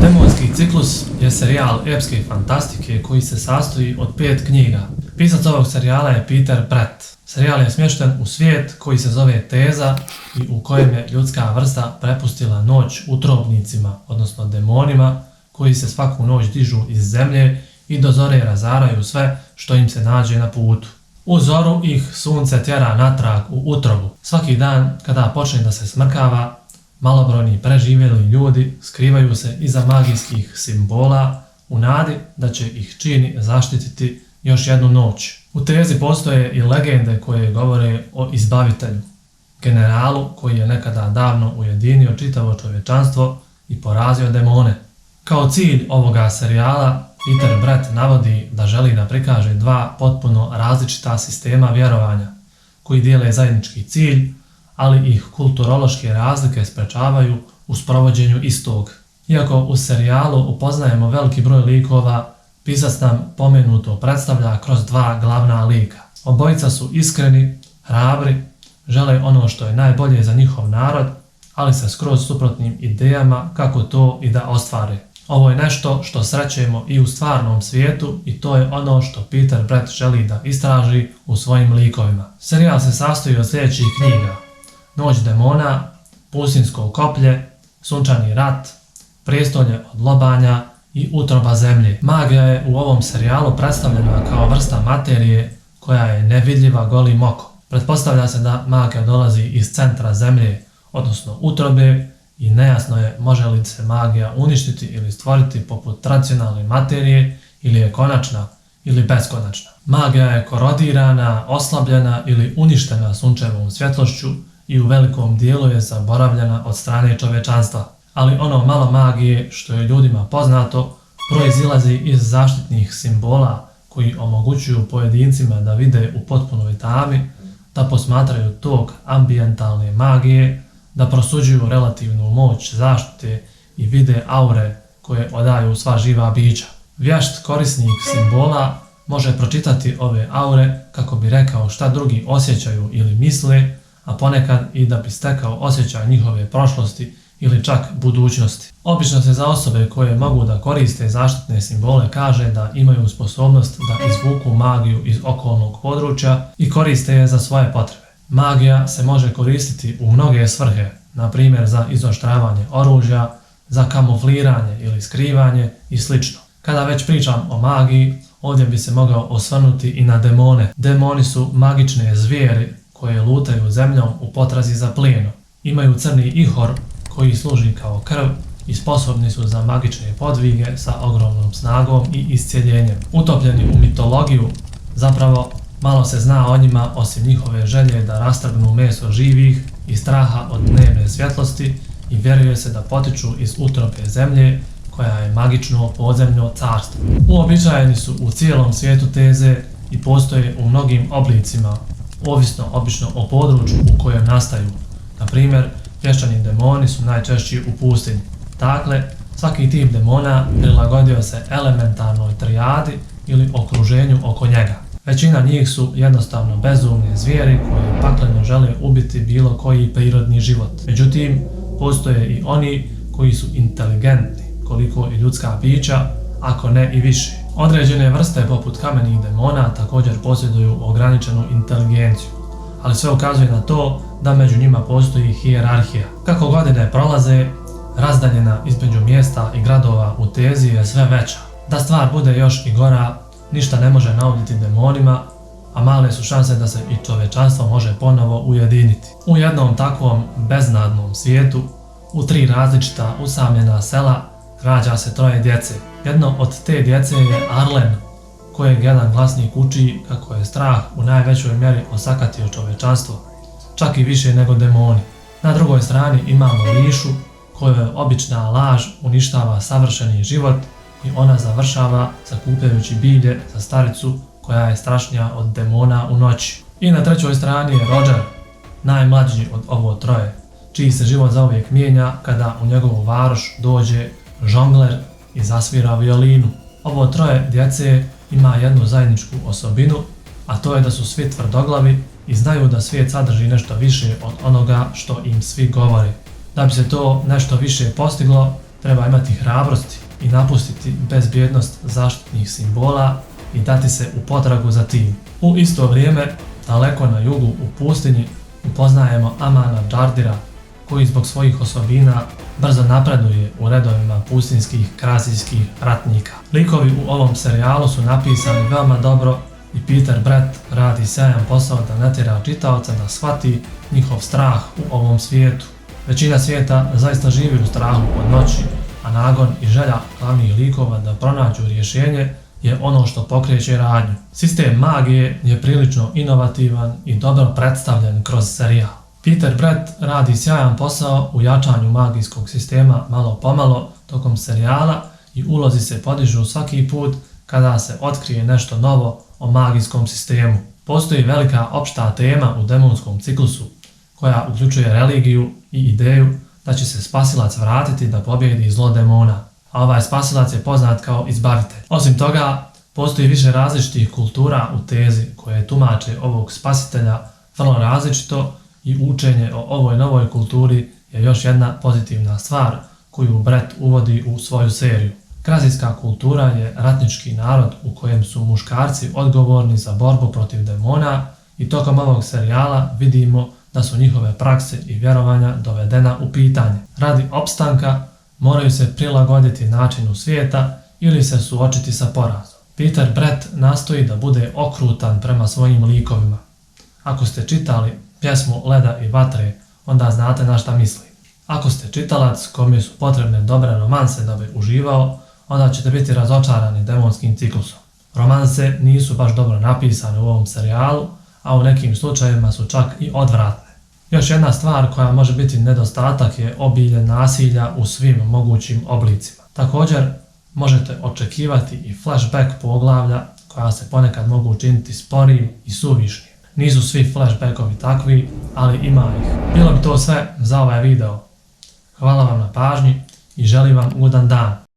Demonski ciklus je serijal epske fantastike koji se sastoji od 5 knjiga. Pisac ovog serijala je Peter Brett. Serijal je smješten u svijet koji se zove Teza i u kojem je ljudska vrsta prepustila noć utrobnicima, odnosno demonima, koji se svaku noć dižu iz zemlje i do zore razaraju sve što im se nađe na putu. U zoru ih sunce tjera natrag u utrobu. Svaki dan kada počne da se smrkava, malobrojni preživjeli ljudi skrivaju se iza magijskih simbola u nadi da će ih čini zaštititi još jednu noć. U Tezi postoje i legende koje govore o izbavitelju, generalu koji je nekada davno ujedinio čitavo čovječanstvo i porazio demone. Kao cilj ovoga serijala Peter Brett navodi da želi da prikaže dva potpuno različita sistema vjerovanja koji dijele zajednički cilj, ali ih kulturološke razlike sprečavaju u sprovođenju istog. Iako u serijalu upoznajemo veliki broj likova, pisac nam pomenuto predstavlja kroz dva glavna lika. Obojica su iskreni, hrabri, žele ono što je najbolje za njihov narod, ali sa skroz suprotnim idejama kako to i da ostvare. Ovo je nešto što srećemo i u stvarnom svijetu i to je ono što Peter Brett želi da istraži u svojim likovima. Serijal se sastoji od sljedećih knjiga: Noć demona, Pustinjsko koplje, Sunčani rat, Prijestolje od lobanja i Utroba zemlje. Magija je u ovom serijalu predstavljena kao vrsta materije koja je nevidljiva golim okom. Pretpostavlja se da magija dolazi iz centra zemlje, odnosno utrobe, i nejasno je može li se magija uništiti ili stvoriti poput tradicionalne materije ili je konačna ili beskonačna. Magija je korodirana, oslabljena ili uništena sunčevom svjetlošću i u velikom dijelu je zaboravljena od strane čovječanstva. Ali ono malo magije što je ljudima poznato proizilazi iz zaštitnih simbola koji omogućuju pojedincima da vide u potpunoj tami, da posmatraju tok ambijentalne magije, da prosuđuju relativnu moć zaštite i vide aure koje odaju sva živa bića. Vješt korisnik simbola može pročitati ove aure kako bi rekao šta drugi osjećaju ili misle, a ponekad i da bi stekao osjećaj njihove prošlosti ili čak budućnosti. Obično se za osobe koje mogu da koriste zaštitne simbole kaže da imaju sposobnost da izvuku magiju iz okolnog područja i koriste je za svoje potrebe. Magija se može koristiti u mnoge svrhe, na primjer za izoštravanje oružja, za kamufliranje ili skrivanje i sl. Kada već pričam o magiji, ovdje bi se mogao osvrnuti i na demone. Demoni su magične zvijeri koje lutaju zemljom u potrazi za plijenom. Imaju crni ihor koji služi kao krv i sposobni su za magične podvige sa ogromnom snagom i iscjeljenjem. Utopljeni u mitologiju, zapravo malo se zna o njima osim njihove želje da rastrgnu meso živih i straha od dnevne svjetlosti i vjeruje se da potiču iz utrobe zemlje koja je magično podzemno carstvo. Uobičajeni su u cijelom svijetu Teze i postoje u mnogim oblicima, ovisno obično o području u kojem nastaju. Na primjer, pješčani demoni su najčešći u pustinji. Dakle, svaki tip demona prilagodio se elementarnoj trijadi ili okruženju oko njega. Većina njih su jednostavno bezumne zvijeri koje pakleno žele ubiti bilo koji prirodni život. Međutim, postoje i oni koji su inteligentni, koliko i ljudska bića, ako ne i više. Određene vrste poput kamenih demona također posjeduju ograničenu inteligenciju, ali sve ukazuje na to da među njima postoji hijerarhija. Kako godine prolaze, razdaljena između mjesta i gradova u Tezi je sve veća. Da stvar bude još i gora, ništa ne može nauditi demonima, a male su šanse da se i čovječanstvo može ponovo ujediniti. U jednom takvom beznadnom svijetu, u 3 različita usamljena sela, rađa se 3 djece. Jedno od te djece je Arlen, kojeg jedan glasnik uči kako je strah u najvećoj mjeri osakatio čovječanstvo, čak i više nego demoni. Na drugoj strani imamo Lišu, kojoj obična laž uništava savršeni život i ona završava sakupljajući bilje za staricu koja je strašnija od demona u noći. I na trećoj strani je Roger, najmlađi od ovo 3, čiji se život zauvijek mijenja kada u njegovu varoš dođe žongler i zasvira violinu. Ovo 3 djece ima jednu zajedničku osobinu, a to je da su svi tvrdoglavi i znaju da svijet sadrži nešto više od onoga što im svi govore. Da bi se to nešto više postiglo, Treba imati hrabrosti i napustiti bezbjednost zaštitnih simbola i dati se u potragu za tim. U isto vrijeme, daleko na jugu u pustinji, upoznajemo Amana Džardira, koji zbog svojih osobina brzo napreduje u redovima pustinskih krasijskih ratnika. Likovi u ovom serijalu su napisani veoma dobro i Peter Brett radi sjajan posao da natjera čitaoca da shvati njihov strah u ovom svijetu. Većina svijeta zaista živi u strahu od noći, a nagon i želja glavnih likova da pronađu rješenje je ono što pokreće radnju. Sistem magije je prilično inovativan i dobro predstavljen kroz serijal. Peter Brett radi sjajan posao u jačanju magijskog sistema malo pomalo tokom serijala i ulozi se podižu svaki put kada se otkrije nešto novo o magijskom sistemu. Postoji velika opšta tema u demonskom ciklusu koja uključuje religiju i ideju da će se spasilac vratiti da pobjedi zlo demona, a ovaj spasilac je poznat kao izbavitelj. Osim toga, postoji više različitih kultura u tezi koje tumače ovog spasitelja vrlo različito i učenje o ovoj novoj kulturi je još jedna pozitivna stvar koju Brett uvodi u svoju seriju. Krasijska kultura je ratnički narod u kojem su muškarci odgovorni za borbu protiv demona i tokom ovog serijala vidimo da su njihove prakse i vjerovanja dovedena u pitanje. Radi opstanka moraju se prilagoditi načinu svijeta ili se suočiti sa porazom. Peter Brett nastoji da bude okrutan prema svojim likovima. Ako ste čitali pjesmu Leda i vatre, onda znate na šta mislim. Ako ste čitalac kome su potrebne dobre romanse da bi uživao, onda ćete biti razočarani demonskim ciklusom. Romanse nisu baš dobro napisane u ovom serijalu, a u nekim slučajevima su čak i odvratne. Još jedna stvar koja može biti nedostatak je obilje nasilja u svim mogućim oblicima. Također, možete očekivati i flashback poglavlja koja se ponekad mogu učiniti sporim i suvišnim. Nisu svi flashbackovi takvi, ali ima ih. Bilo bi to sve za ovaj video. Hvala vam na pažnji i želim vam ugodan dan.